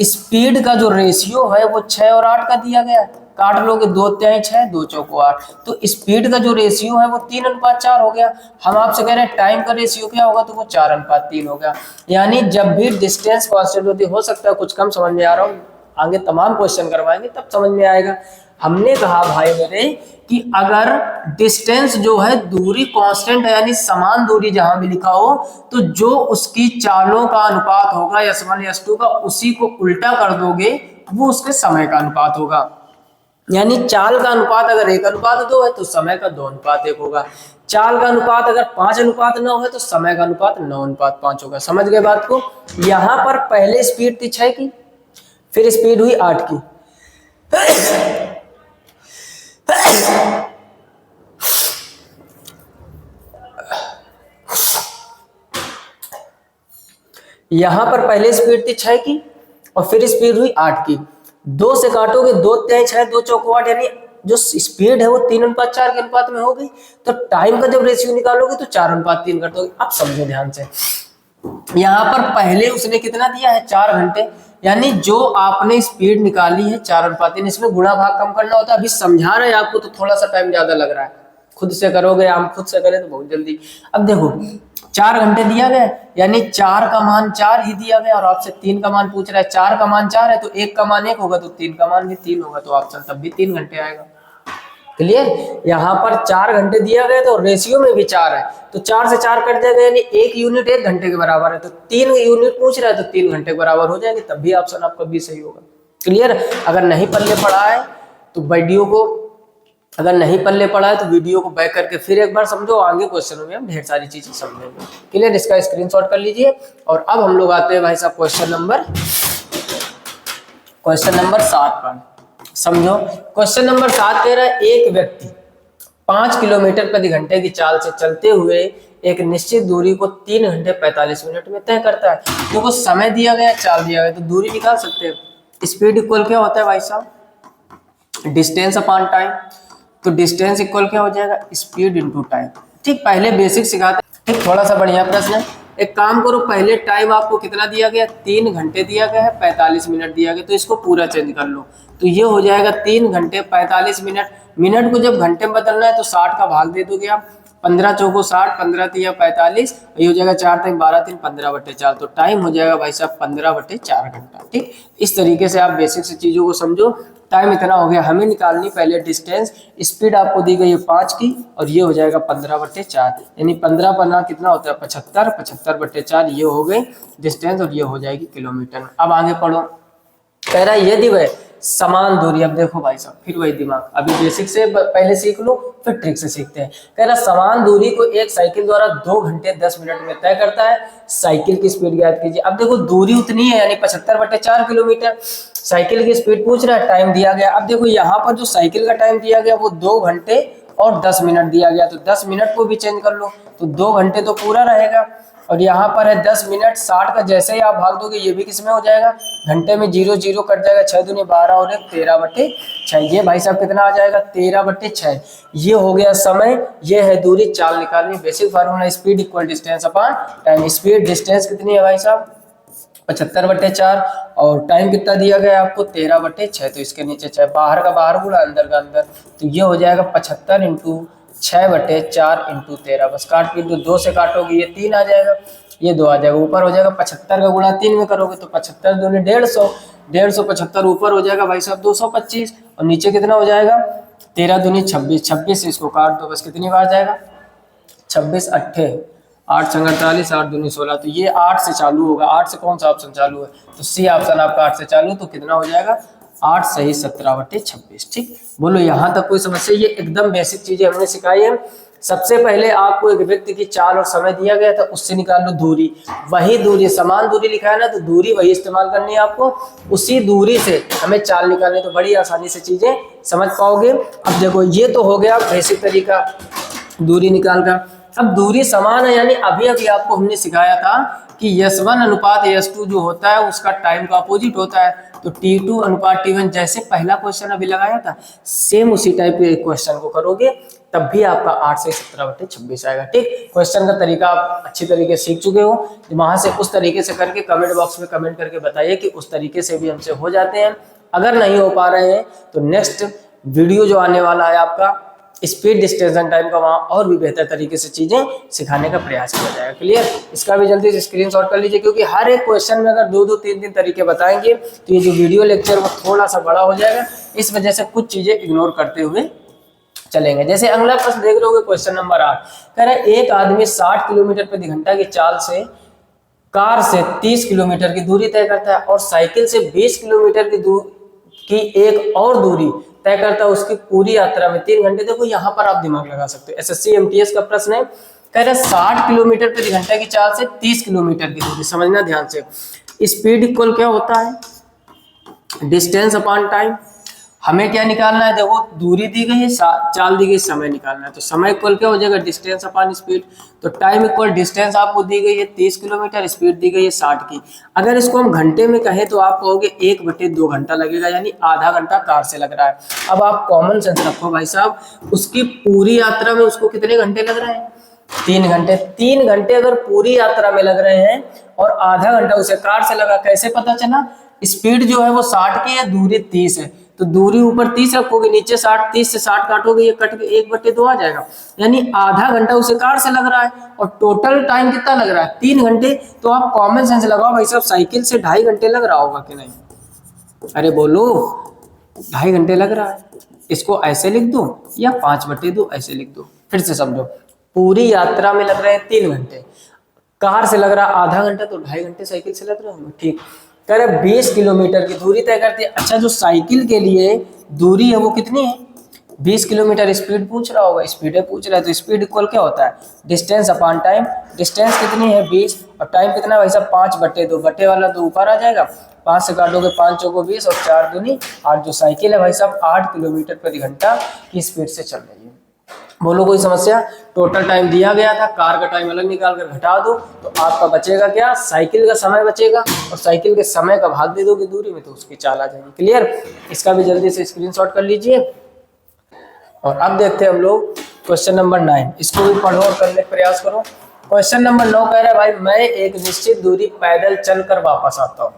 स्पीड का जो रेशियो है वो 6 और 8 का दिया गया, काट लोगे 2 तिहाई 6 2 चौको 8, तो स्पीड का जो रेशियो है वो 3:4 हो गया। हम आपसे कह रहे हैं टाइम का रेशियो क्या होगा, तो वो 4:3 हो गया। यानी जब भी डिस्टेंस कांस्टेंट होती, हो सकता है कुछ कम समझ में आ रहा हो, आगे तमाम क्वेश्चन करवाएंगे तब समझ में आएगा। हमने कहा भाई मेरे कि अगर डिस्टेंस जो है दूरी कांस्टेंट है, यानी समान दूरी जहां भी लिखा हो, तो जो उसकी चालों का अनुपात होगा S1 S2 का, उसी को उल्टा कर दोगे वो उसके समय का अनुपात होगा। यानी चाल का अनुपात अगर 1:2 है तो समय का 2:1 होगा। चाल का अनुपात अगर 5:9 है तो समय का अनुपात 9:5 होगा। समझ गए बात को? यहां पर पहले स्पीड थी 6 की, फिर स्पीड हुई 8 की, यहां पर पहले स्पीड थी 6 की और फिर स्पीड हुई 8 की। 2 से काटोगे 2 तिहाई 6 2 चौको 8, यानी जो स्पीड है वो 3:4 के अनुपात में हो गई। तो टाइम का जब रेशियो निकालोगे तो 4:3 कर दोगे। अब समझो ध्यान से, यहाँ पर पहले उसने कितना दिया है 4 घंटे, यानी जो आपने स्पीड निकाली है 4:3, इसमें गुणा भाग कम करना होता है। अभी समझा रहे हैं आपको तो थोड़ा सा टाइम ज्यादा लग रहा है, खुद से करोगे, हम खुद से करें तो बहुत जल्दी। अब देखो 4 घंटे दिया गया, यानी 4 का मान 4 ही दिया गया, और आपसे 3 का मान पूछ रहा है। 4 का मान 4 है तो 1 का मान 1 होगा, तो 3 का मान भी 3 होगा, तो ऑप्शन तब भी 3 घंटे आएगा। क्लियर। यहाँ पर 4 घंटे दिया गया तो रेशियो में भी 4 है, तो 4 से 4 कट जाएगा, यानी 1 यूनिट 1 घंटे के बराबर है, तो 3 यूनिट पूछ रहा है तो 3 घंटे के बराबर हो जाएंगे, तब भी ऑप्शन आपका बी सही होगा। क्लियर। अगर नहीं पल्ले पड़ा है तो वीडियो को, अगर नहीं पल्ले पड़ा है तो वीडियो को बैक करके फिर एक बार समझो, आगे क्वेश्चनों में हम ढेर सारी चीजें समझेंगे। क्लियर। इसका स्क्रीनशॉट कर लीजिए। और अब हम लोग आते हैं भाई साहब क्वेश्चन नंबर 7 पर। समझो, क्वेश्चन नंबर 7 कह रहा है एक व्यक्ति 5 किलोमीटर प्रति घंटे की चाल से चलते हुए एक निश्चित दूरी को 3 घंटे 45 मिनट में तय करता है। देखो समय दिया गया, चाल दिया गया, तो दूरी निकाल सकते हैं। स्पीड इक्वल क्या होता है भाई साहब, डिस्टेंस अपॉन टाइम। तो डिस्टेंस इक्वल क्या हो जाएगा, स्पीड इनटू टाइम। ठीक, पहले बेसिक सिखाते हैं। ठीक, थोड़ा सा बढ़िया प्रश्न है। एक काम करो, पहले टाइम आपको कितना दिया गया, 3 घंटे दिया गया है, 45 मिनट दिया गया, तो इसको पूरा चेंज कर लो, तो ये हो जाएगा 3 घंटे 45 मिनट। मिनट को जब घंटे में बदलना है तो 60 का भाग दे दोगे आप, 15 चौको 60, 15 तिया 45, ये हो जाएगा 4 तक 12 3 15/4, तो टाइम हो जाएगा भाई साहब 15/4 घंटा। ठीक, इस तरीके से आप बेसिक से चीजों को समझो। टाइम इतना हो गया, हमें निकालनी पहले डिस्टेंस। स्पीड आपको दी गई है 5 की, और ये हो जाएगा 15/4, यानी 15 पन्ना कितना होता है 75, 75/4 ये हो गई डिस्टेंस, और ये हो जाएगी किलोमीटर में। अब आगे पढ़ो, कह रहा है यदि वह समान दूरी, अब देखो भाई साहब फिर वही दिमाग, अभी बेसिक से पहले सीख लो फिर ट्रिक से सीखते हैं। कह रहा समान दूरी को एक साइकिल द्वारा 2 घंटे 10 मिनट में तय करता है, साइकिल की स्पीड ज्ञात कीजिए। अब देखो दूरी उतनी है, यानी 75/4 किलोमीटर, साइकिल की स्पीड पूछ रहा है, टाइम दिया गया। अब देखो यहाँ पर जो साइकिल का टाइम दिया गया वो 2 घंटे और 10 मिनट दिया गया, तो 10 मिनट को भी चेंज कर लो, तो 2 घंटे तो पूरा रहेगा, और यहाँ पर है 10 मिनट, 60 का जैसे ही आप भाग दोगे ये भी किसमें हो जाएगा, घंटे में 0 0 कट जाएगा, 6 दूनी 12 और 1 13/6, ये भाई साहब कितना आ जाएगा 13/6। ये हो गया समय, ये है दूरी, चाल निकालनी। Basic formula speed equal distance upon time. Speed distance कितनी है भाई साहब 75/4, और टाइम कितना दिया गया आपको 13/6, तो इसके नीचे 6, बाहर का बाहर गुणा अंदर का अंदर, तो ये हो जाएगा 75 × 6/4 × 13, बस काट के 2 से काटोगे ये 3 आ जाएगा, ये 2 आ जाएगा, ऊपर हो जाएगा 75 का गुणा 3 में करोगे तो 75 दूनी 150, 150 ऊपर हो जाएगा भाई साहब 225, और नीचे कितना हो जाएगा 13 दूनी 26, 26 से इसको काट दो, बस कितनी बार जाएगा 26 8 8 × 48, 8 दूनी 16, तो ये 8 से चालू होगा। 8 से कौन सा ऑप्शन चालू है, तो सी ऑप्शन आपका 8 से चालू, तो कितना हो जाएगा 8 सही 17/26। ठीक, बोलो यहाँ तक कोई समस्या, ये एकदम बेसिक चीजें हमने सिखाई है। सबसे पहले आपको एक व्यक्ति की चाल और समय दिया गया था, उससे निकाल लो दूरी, वही दूरी, समान दूरी लिखा है ना, तो दूरी वही इस्तेमाल करनी है आपको, उसी दूरी से हमें चाल निकालनी, तो बड़ी आसानी से चीजें समझ पाओगे। अब देखो ये तो हो गया बेसिक तरीका दूरी निकाल का। अब दूरी समान है, यानी अभी अभी आपको हमने सिखाया था कि S1 अनुपात S2 जो होता है उसका टाइम का अपोजिट होता है, तो T2 अनुपात T1, जैसे पहला क्वेश्चन अभी लगाया था सेम उसी टाइप के क्वेश्चन को करोगे, तब भी आपका 8 से 17/26 आएगा। ठीक, क्वेश्चन का तरीका आप अच्छी तरीके से सीख चुके हो, वहां से उस तरीके से करके कमेंट बॉक्स में कमेंट करके बताइए कि उस तरीके से भी हमसे हो जाते हैं। अगर नहीं हो पा रहे हैं तो नेक्स्ट वीडियो जो आने वाला है आपका स्पीड डिस्टेंस एंड टाइम का, वहां और भी बेहतर तरीके से चीजें सिखाने का प्रयास किया जाएगा। क्लियर, इसका भी जल्दी से स्क्रीनशॉट कर लीजिए, क्योंकि हर एक क्वेश्चन में अगर 2 2 3 3 तरीके बताएंगे तो ये जो वीडियो लेक्चर वो थोड़ा सा बड़ा हो जाएगा, इस वजह से कुछ चीजें इग्नोर करते हुए चलेंगे। जैसे अगला प्रश्न देख रहे हो क्वेश्चन नंबर 8, कह रहा है एक आदमी 60 किलोमीटर प्रति घंटा की चाल से कार से 30 किलोमीटर की दूरी तय करता है, और साइकिल से 20 किलोमीटर की एक और दूरी तय करता है, उसकी पूरी यात्रा में 3 घंटे। देखो यहाँ पर आप दिमाग लगा सकते हो, SSC MTS का प्रश्न है, कह रहा है 60 किलोमीटर प्रति घंटा की चाल से 30 किलोमीटर की दूरी, समझना ध्यान से। स्पीड इक्वल क्या होता है डिस्टेंस अपॉन टाइम। हमें क्या निकालना है, देखो दूरी दी गई है, चाल दी गई, समय निकालना है, तो समय इक्वल क्या हो जाएगा डिस्टेंस अपॉन स्पीड, तो टाइम इक्वल डिस्टेंस आपको दी गई है 30 किलोमीटर, स्पीड दी गई है 60 की। अगर इसको हम घंटे में कहें तो आप कहोगे 1/2 घंटा लगेगा, यानी आधा घंटा कार से लग रहा है। अब आप कॉमन सेंस रखो भाई साहब, उसकी पूरी यात्रा में उसको कितने घंटे लग रहे हैं 3 घंटे। 3 घंटे अगर पूरी यात्रा में लग रहे हैं और आधा घंटा उसे कार से लगा, कैसे पता चला, स्पीड जो है वो 60 की है, दूरी 30 है, तो दूरी ऊपर 30 रखोगे, नीचे 60, 30 से 60 काटोगे, ये कट के 1/2 आ जाएगा, यानी आधा घंटा उसे कार से लग रहा है, और टोटल टाइम कितना लग रहा है 3 घंटे। तो आप कॉमन सेंस लगाओ भाई साहब, साइकिल से 2.5 घंटे लग रहा होगा कि नहीं, अरे बोलो, 2.5 घंटे लग रहा है। इसको ऐसे लिख दो या 5/2 ऐसे लिख दो। फिर से समझो, पूरी यात्रा में लग रहे हैं 3 घंटे, कार से लग रहा है आधा घंटा, तो 2.5 घंटे साइकिल से लग रहा है। ठीक, कह रहे 20 किलोमीटर की दूरी तय करते हैं। अच्छा, जो साइकिल के लिए दूरी है वो कितनी है? 20 किलोमीटर स्पीड पूछ रहा होगा, स्पीड पूछ रहा है, तो स्पीड इक्वल क्या होता है? Distance upon time. डिस्टेंस कितनी है? 20, और टाइम कितना है भाई साहब? 5/2। बट्टे वाला तो ऊपर आ जाएगा, 5 से काटोगे 5 चौको 20 और 4 दूनी 8। जो साइकिल है भाई साहब 8 किलोमीटर प्रति घंटा की स्पीड से चल रही है। बोलो कोई समस्या? टोटल टाइम दिया गया था, कार का टाइम अलग निकाल कर घटा दो तो आपका बचेगा क्या? साइकिल का समय बचेगा, और साइकिल के समय का भाग दे दोगे दूरी में तो उसकी चाल आ जाएगी। क्लियर? इसका भी जल्दी से स्क्रीनशॉट कर लीजिए। और अब देखते हैं हम लोग क्वेश्चन नंबर 9। इसको भी पढ़ो और करने का प्रयास करो। क्वेश्चन नंबर 9 कह रहा है भाई, मैं एक निश्चित दूरी पैदल चलकर वापस आता हूँ।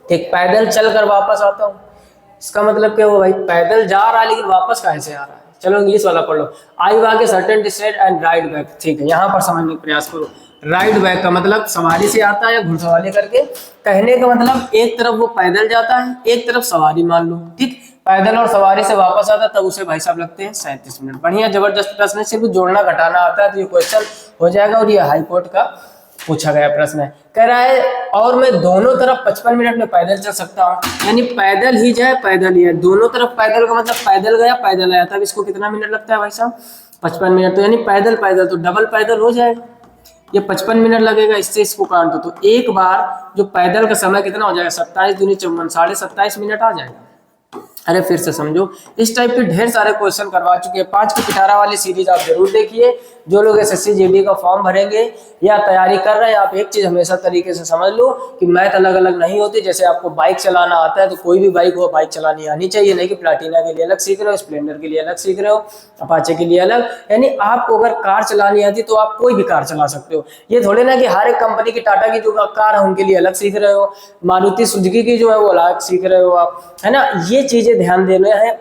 एक पैदल चलकर वापस आता हूँ, इसका मतलब क्या हुआ भाई? पैदल जा रहा है लेकिन वापस कहाँ से आ रहा है? चलो इंग्लिश वाला पढ़ लो। I walk a certain distance and ride back. ठीक है, यहाँ पर समझने का प्रयास करो। राइड बैक का मतलब सवारी से आता है या घुड़सवारी करके। कहने का मतलब एक तरफ वो पैदल जाता है, एक तरफ सवारी मान लो। ठीक, पैदल और सवारी से वापस आता तब उसे भाई साहब लगते हैं 37 मिनट। बढ़िया, जबरदस्त प्रश्न है, सिर्फ जोड़ना घटाना आता है तो ये क्वेश्चन हो जाएगा। और ये हाईकोर्ट का पूछा गया प्रश्न है। कह रहा है और मैं दोनों तरफ 55 मिनट में पैदल चल सकता हूँ। यानी पैदल ही जाए पैदल ही है, दोनों तरफ पैदल का मतलब पैदल गया पैदल आया, तब इसको कितना मिनट लगता है भाई साहब? 55 मिनट। तो यानी पैदल पैदल तो डबल पैदल हो जाएगा, ये 55 मिनट लगेगा। इससे इसको काट दो तो एक बार जो पैदल का समय कितना हो जाएगा? 27 दूनी 54, 27.5 मिनट आ जाएगा। अरे फिर से समझो, इस टाइप के ढेर सारे क्वेश्चन करवा चुके हैं। 5 की पिटारा वाली सीरीज आप जरूर देखिए। जो लोग एसएससी जीडी का फॉर्म भरेंगे या तैयारी कर रहे हैं, आप एक चीज हमेशा तरीके से समझ लो कि मैथ अलग अलग नहीं होती। जैसे आपको बाइक चलाना आता है तो कोई भी बाइक हो, बाइक चलानी आनी चाहिए, नहीं कि प्लाटिना के लिए अलग सीख रहे हो, स्प्लेंडर के लिए अलग सीख रहे हो, अपाचे के लिए अलग। यानी आपको अगर कार चलानी आती तो आप कोई भी कार चला सकते हो। ये थोड़े ना कि हर एक कंपनी की, टाटा की जो कार है उनके लिए अलग सीख रहे हो, मारुति सुजुकी की जो है वो अलग सीख रहे हो आप, है ना। ये चीजें ध्यान देना है,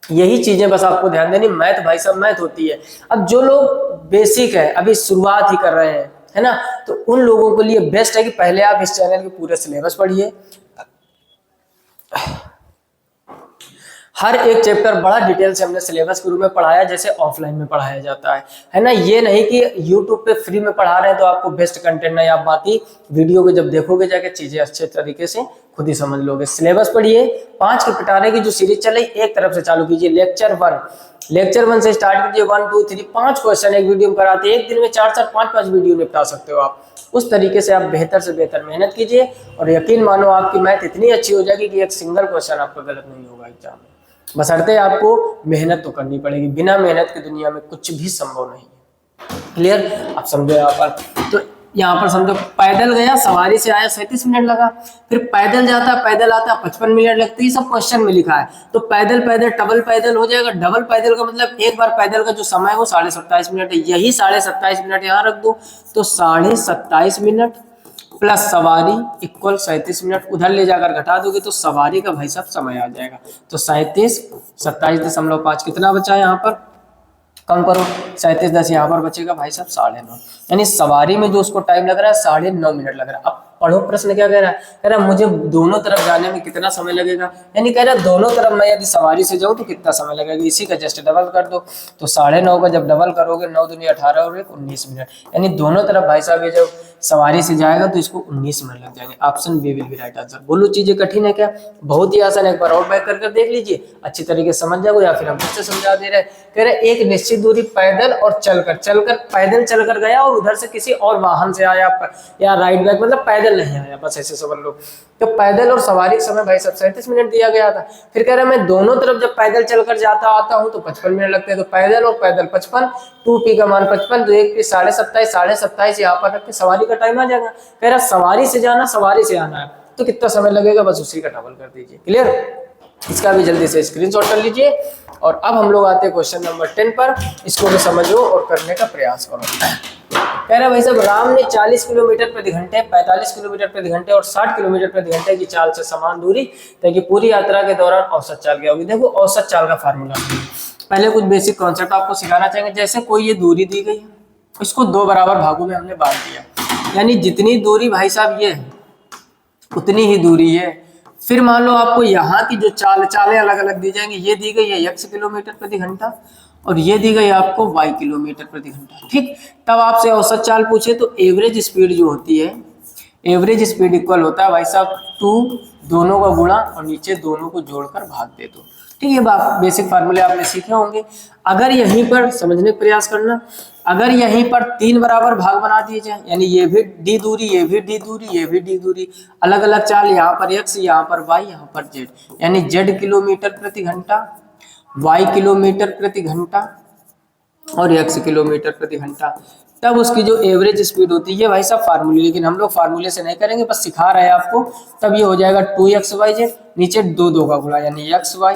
यही चीजें बस आपको ध्यान देनी। मैथ भाई साहब मैथ होती है। अब जो लोग बेसिक है, अभी शुरुआत ही कर रहे हैं, है ना, तो उन लोगों के लिए बेस्ट है कि पहले आप इस चैनल के पूरे सिलेबस पढ़िए। हर एक चैप्टर बड़ा डिटेल से हमने सिलेबस के रूप में पढ़ाया, जैसे ऑफलाइन में पढ़ाया जाता है ना। ये नहीं कि यूट्यूब पे फ्री में पढ़ा रहे हैं तो आपको बेस्ट कंटेंट नहीं, आप बाकी वीडियो को जब देखोगे जाके चीजें अच्छे तरीके से खुद ही समझ लोगे। सिलेबस पढ़िए। 5 के पिटारे की जो सीरीज चल रही, एक तरफ से चालू कीजिए। लेक्चर 1 से स्टार्ट कीजिए। 1 2 3 5 क्वेश्चन एक वीडियो में कराते हैं। एक दिन में 4 5 वीडियो निपटा सकते हो आप। उस तरीके से आप बेहतर से बेहतर मेहनत कीजिए और यकीन मानो आपकी मैथ इतनी अच्छी हो जाएगी कि एक सिंगल क्वेश्चन आपका गलत नहीं होगा एग्जाम में। बशर्ते आपको मेहनत तो करनी पड़ेगी, बिना मेहनत की दुनिया में कुछ भी संभव नहीं है। क्लियर? आप समझो। यहाँ पर तो यहाँ पर समझो, पैदल गया, सवारी से आया 37 मिनट लगा, फिर पैदल जाता पैदल आता 55 मिनट लगती है। सब क्वेश्चन में लिखा है। तो पैदल पैदल डबल पैदल हो जाएगा। डबल पैदल का मतलब एक बार पैदल का जो समय है वो 27.5 मिनट है। यही 27.5 मिनट यहाँ रख दो तो 27.5 मिनट प्लस सवारी इक्वल 37 मिनट। उधर ले जाकर घटा दोगे तो सवारी का भाई साहब समय आ जाएगा। तो 27.5 कितना बचा यहाँ पर? कम करो, 37 10 यहाँ पर बचेगा भाई साहब 9.5। यानी सवारी में जो उसको टाइम लग रहा है 9.5 मिनट लग रहा है। अब पढ़ो प्रश्न क्या कह रहा है? कह रहा है मुझे दोनों तरफ जाने में कितना समय लगेगा। यानी कह रहा है दोनों तरफ मैं यदि सवारी से जाऊँ तो कितना समय लगेगा। इसी का जस्ट डबल कर दो तो 9.5 का जब डबल करोगे 9 दूनी 18 और 1 19 मिनट। यानी दोनों तरफ भाई साहब ये जब सवारी से जाएगा तो इसको 19 मिनट लग जाएंगे। Option B will be right answer. बोलो चीजें कठिन है क्या? बहुत ही आसान है। एक बार और बैक कर देख लीजिए, अच्छी तरीके से समझ जाओगे या फिर हम खुद से समझा दे रहे हैं। कह रहे एक निश्चित दूरी पैदल और चलकर पैदल चलकर गया और उधर से किसी और वाहन से आया या राइड बैक मतलब पैदल नहीं आया, बस ऐसे समझ लो। तो पैदल और सवारी का समय भाई साहब 37 मिनट दिया गया था। फिर कह रहा मैं दोनों तरफ जब पैदल चलकर जाता आता हूँ तो 55 मिनट लगते हैं। तो पैदल और पैदल 55, 2p का मान 55, तो 1p 27.5 यहाँ पर रख के सवारी का टाइम आ जाएगा। कह रहा सवारी से जाना सवारी से आना है तो कितना समय लगेगा, बस उसी का डबल कर दीजिए। क्लियर? इसका भी जल्दी से स्क्रीनशॉट कर लीजिए। और अब हम लोग आते हैं क्वेश्चन नंबर 10 पर। इसको भी समझो और करने का प्रयास करो। कह रहा भाई साहब राम ने 40 किलोमीटर प्रति घंटे, 45 किलोमीटर प्रति घंटे और 60 किलोमीटर प्रति घंटे की चाल से समान दूरी ताकि पूरी यात्रा के दौरान औसत चाल क्या होगी। देखो औसत चाल का फार्मूला पहले कुछ बेसिक कॉन्सेप्ट आपको सिखाना चाहेंगे। जैसे कोई ये दूरी दी गई है, इसको 2 बराबर भागों में हमने बांट दिया, यानी जितनी दूरी भाई साहब ये है उतनी ही दूरी है फिर मान लो आपको यहाँ की जो चालें अलग अलग दी जाएंगी, ये दी गई है x किलोमीटर प्रति घंटा और ये दी गई आपको y किलोमीटर प्रति घंटा। ठीक, तब आपसे औसत चाल पूछे तो एवरेज स्पीड जो होती है, एवरेज स्पीड इक्वल होता है भाई साहब 2 दोनों का गुणा और नीचे दोनों को जोड़कर भाग दे दो। ठीक है, बात बेसिक फार्मूले आपने सीखे होंगे। अगर यहीं पर समझने का प्रयास करना, अगर यहीं पर 3 बराबर भाग बना दिए जाए, यानी ये भी d दूरी, ये भी d दूरी, ये भी d दूरी, अलग अलग चाल, यहाँ पर x, यहाँ पर y, यहाँ पर z, यानी z किलोमीटर प्रति घंटा, y किलोमीटर प्रति घंटा और x किलोमीटर प्रति घंटा, तब उसकी जो एवरेज स्पीड होती है, ये भाई साहब फार्मूले, लेकिन हम लोग फार्मूले से नहीं करेंगे, बस सिखा रहे हैं आपको। तब ये हो जाएगा 2xyz, नीचे 2 का गुणा, यानी xy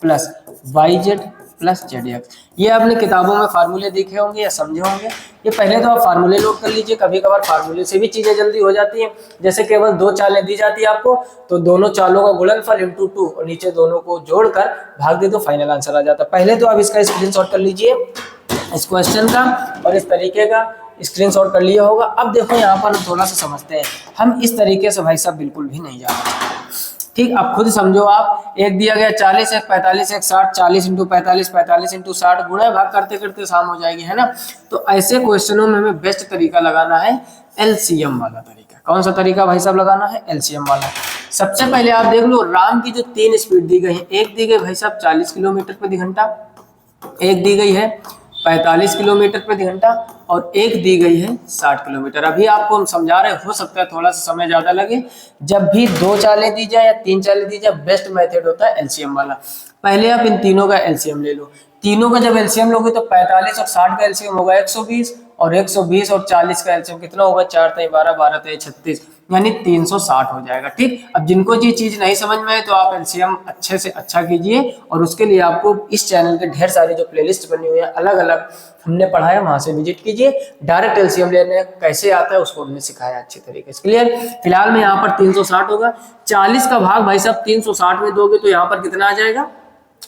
plus yz plus zx। ये आपने किताबों में फार्मूले देखे होंगे या समझे होंगे। ये पहले तो आप फार्मूले नोट कर लीजिए, कभी कभार फार्मूले से भी चीजें जल्दी हो जाती हैं। जैसे केवल 2 चालें दी जाती है आपको, तो दोनों चालों का गुणनफल इंटू 2 और नीचे दोनों को जोड़कर भाग दे तो फाइनल आंसर आ जाता है। पहले तो आप इसका स्क्रीनशॉट कर लीजिए, इस क्वेश्चन का और इस तरीके का स्क्रीनशॉट कर लिया होगा। अब देखो यहाँ पर हम थोड़ा सा समझते हैं, हम इस तरीके से भाई साहब बिल्कुल भी नहीं जा रहे। ठीक, अब खुद समझो आप, एक दिया गया 40, एक 45, एक 60, 40 इंटू 45, 45 इंटू 60, गुणा भाग करते करते शाम हो जाएगी, है ना। तो ऐसे क्वेश्चनों में हमें बेस्ट तरीका लगाना है एलसीएम वाला तरीका। कौन सा तरीका भाई साहब लगाना है? एलसीएम वाला। सबसे पहले आप देख लो, राम की जो 3 स्पीड दी गई है, एक दी गई भाई साहब 40 किलोमीटर प्रति घंटा, एक दी गई है 45 किलोमीटर प्रति घंटा और एक दी गई है 60 किलोमीटर। अभी आपको हम समझा रहे, हो सकता है थोड़ा सा समय ज्यादा लगे। जब भी 2 चालें दी जाए या 3 चालें दी जाए, बेस्ट मेथड होता है एलसीएम वाला। पहले आप इन तीनों का एलसीएम ले लो। तीनों का जब एलसीएम लोगे तो 45 और 60 का एलसीएम होगा 120 और 120 और 40 का एलसीएम कितना होगा? 4 × 12, 12 × 36, यानी 360 हो जाएगा। ठीक, अब जिनको ये चीज नहीं समझ में आए तो आप एलसीएम अच्छे से अच्छा कीजिए, और उसके लिए आपको इस चैनल के ढेर सारी जो प्लेलिस्ट बनी हुई है अलग अलग हमने पढ़ाया, वहां से विजिट कीजिए। डायरेक्ट एलसीएम लेने कैसे आता है उसको हमने सिखाया अच्छी तरीके से। क्लियर? फिलहाल में यहाँ पर 360 होगा, 40 का भाग भाई साहब 360 में दोगे तो यहाँ पर कितना आ जाएगा?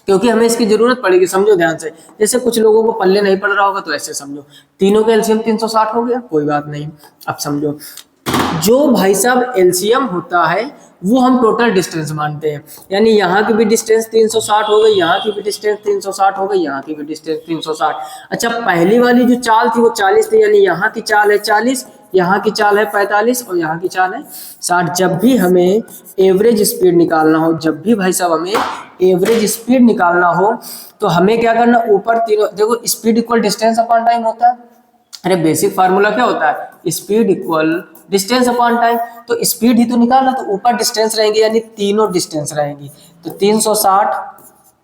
क्योंकि हमें इसकी जरूरत पड़ेगी, समझो ध्यान से। जैसे कुछ लोगों को पल्ले नहीं पड़ रहा होगा तो ऐसे समझो, तीनों का एलसीएम 360 हो गया, कोई बात नहीं। अब समझो, जो भाई साहब एलसीएम होता है वो हम टोटल डिस्टेंस मानते हैं, यानी यहाँ की भी डिस्टेंस 360 हो गई, यहाँ की भी डिस्टेंस 360 हो गई, यहाँ की भी डिस्टेंस 360। अच्छा, पहली वाली जो चाल थी वो 40 थी, यानी यहाँ की चाल है 40, यहाँ की चाल है 45 और यहाँ की चाल है 60। जब भी हमें एवरेज स्पीड निकालना हो, जब भी भाई साहब हमें एवरेज स्पीड निकालना हो तो हमें क्या करना? ऊपर तीनों देखो, speed equal distance upon time होता है। अरे बेसिक फार्मूला क्या होता है? Speed equal distance upon time. तो स्पीड ही तो निकालना, तो ऊपर डिस्टेंस रहेंगे, यानी तीनों डिस्टेंस रहेंगी। तो 360,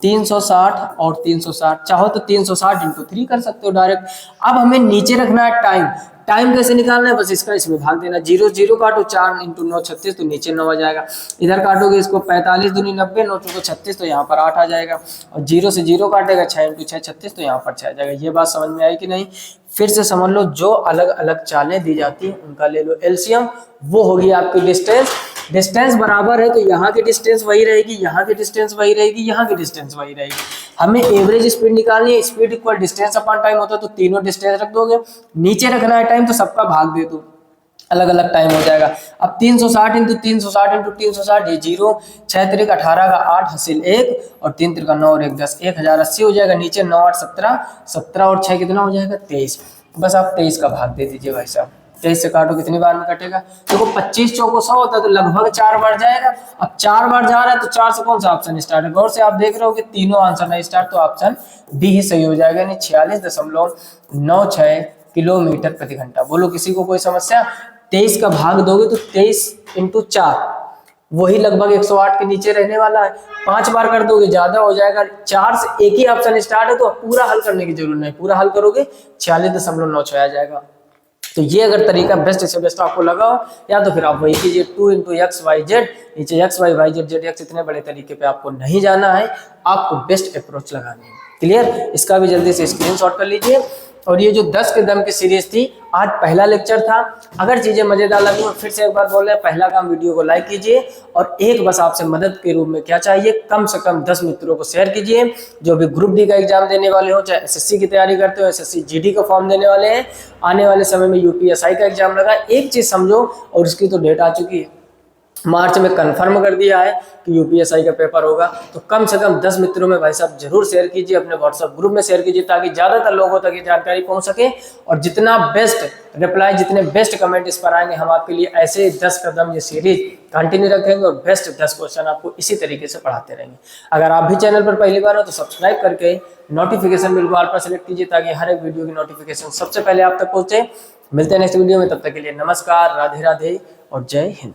360 और 360, चाहो तो 360 इंटू 3 कर सकते हो डायरेक्ट। अब हमें नीचे रखना है टाइम। टाइम कैसे निकालना है? बस इसका इसमें भाग देना, 0 0 काटो, 4 इंटू 9 36, तो नीचे 9 आ जाएगा। इधर काटोगे इसको 45 दूनी 90, 9 चौको 36, तो यहाँ पर 8 आ जाएगा। और 0 से 0 काटेगा, 6 इंटू 6 36, तो यहाँ पर 6 आ जाएगा। ये बात समझ में आई कि नहीं? फिर से समझ लो, जो अलग अलग चालें दी जाती हैं उनका ले लो एलसीएम, वो होगी आपकी डिस्टेंस। डिस्टेंस बराबर है तो यहाँ की डिस्टेंस वही रहेगी, यहाँ की डिस्टेंस वही रहेगी, यहाँ की डिस्टेंस वही रहेगी। हमें एवरेज स्पीड निकालनी है, speed equal distance upon time होता है, तो तीनों डिस्टेंस रख दोगे, नीचे रखना है टाइम तो सबका भाग दे दो, अलग अलग टाइम हो जाएगा। अब 360 इंटू 360 इंटू 360, ये 0, 6 × 3 = 18 का 8 हासिल 1 और 3 × 9 और 1 10, 1080 हो जाएगा। नीचे 9 8 17, 17 और 6 कितना हो जाएगा? 23। बस आप 23 का भाग दे दीजिए भाई साहब। 23 से काटो, कितनी बार में कटेगा? देखो 25 चौको 100 होता है, तो लगभग 4 बार जाएगा। अब 4 बार जा रहा है तो 4 से कौन सा ऑप्शन स्टार्ट है? गौर से आप देख रहे हो कि तीनों आंसर नहीं स्टार्ट, तो ऑप्शन डी ही सही हो जाएगा, यानी 46.96 किलोमीटर प्रति घंटा। बोलो किसी को कोई समस्या? 23 का भाग दोगे तो 23 इंटू 4, वही लगभग 108 के नीचे रहने वाला है। 5 बार कर दोगे ज्यादा हो जाएगा। 4 से एक ही ऑप्शन स्टार्ट है, तो पूरा हल करने की जरूरत नहीं, पूरा हल करोगे 46.96 आ जाएगा। तो ये अगर तरीका बेस्ट से बेस्ट आपको लगा हो, या तो फिर आप वही कीजिए 2 इंटू एक्स वाई जेड, नीचे x y y z z x, इतने बड़े तरीके पे आपको नहीं जाना है, आपको बेस्ट अप्रोच लगानी है। क्लियर? इसका भी जल्दी से स्क्रीनशॉट कर लीजिए। और ये जो 10 के दम की सीरीज थी, आज पहला लेक्चर था। अगर चीजें मजेदार लगी, फिर से एक बार बोल रहे हैं, पहला काम वीडियो को लाइक कीजिए, और एक बस आपसे मदद के रूप में क्या चाहिए, कम से कम 10 मित्रों को शेयर कीजिए जो भी ग्रुप डी का एग्जाम देने वाले हो, चाहे एसएससी की तैयारी करते हो, एसएससी जीडी का फॉर्म देने वाले हैं, आने वाले समय में यूपीएसआई का एग्जाम लगा। एक चीज समझो, और इसकी तो डेट आ चुकी है, मार्च में कंफर्म कर दिया है कि यूपीएसआई का पेपर होगा। तो कम से कम 10 मित्रों में भाई साहब जरूर शेयर कीजिए, अपने व्हाट्सएप ग्रुप में शेयर कीजिए, ताकि ज़्यादातर लोगों तक ये जानकारी पहुंच सके। और जितना बेस्ट रिप्लाई, जितने बेस्ट कमेंट इस पर आएंगे, हम आपके लिए ऐसे 10 कदम ये सीरीज कंटिन्यू रखेंगे और बेस्ट 10 क्वेश्चन आपको इसी तरीके से पढ़ाते रहेंगे। अगर आप भी चैनल पर पहली बार हो तो सब्सक्राइब करके नोटिफिकेशन बिल को ऑल पर सेलेक्ट कीजिए, ताकि हर एक वीडियो की नोटिफिकेशन सबसे पहले आप तक पहुंचे। मिलते हैं नेक्स्ट वीडियो में, तब तक के लिए नमस्कार, राधे राधे और जय हिंद।